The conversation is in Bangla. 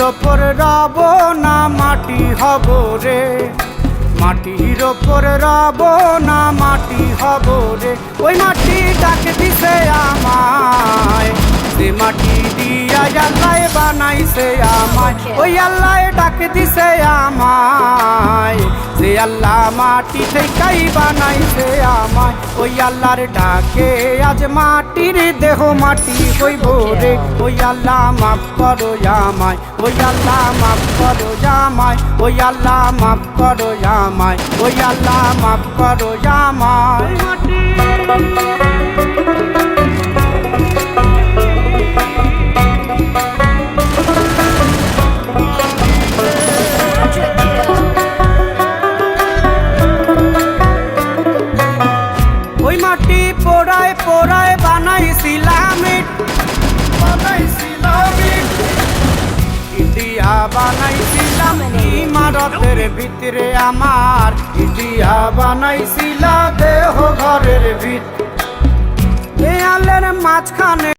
ওপর রব না মাটি হব রে, মাটির ওপর রব না মাটি হব রে। ওই মাটি ডাক দিছে আমায়, যে মাটি দিয়া আল্লাহ বানাইছে আমায়। ওই আল্লাহ ডাক দিছে আমায়, যে আল্লাহ মাটি থেকেই বানাইছে আমায়। ওই আল্লাহর ডাকে আজ মাটির দেহ মাটি হইব রে। ওই আল্লাহ মাফ করো আমায়, ওই আল্লাহ মাফ করো আমায়, ওই আল্লাহ মাফ করো আমায়, ওই আল্লাহ মাফ করো আমায়। ওই মাটি পোড়ায় পোড়ায় বানাইছিলাম ইট, ইন্ডিয়া বানাইছিলাম ইমারতের ভিতরে আমার, ইন্ডিয়া বানাইছিলাম দেহ ঘরের ভিত, দেয়ালের মাঝখানে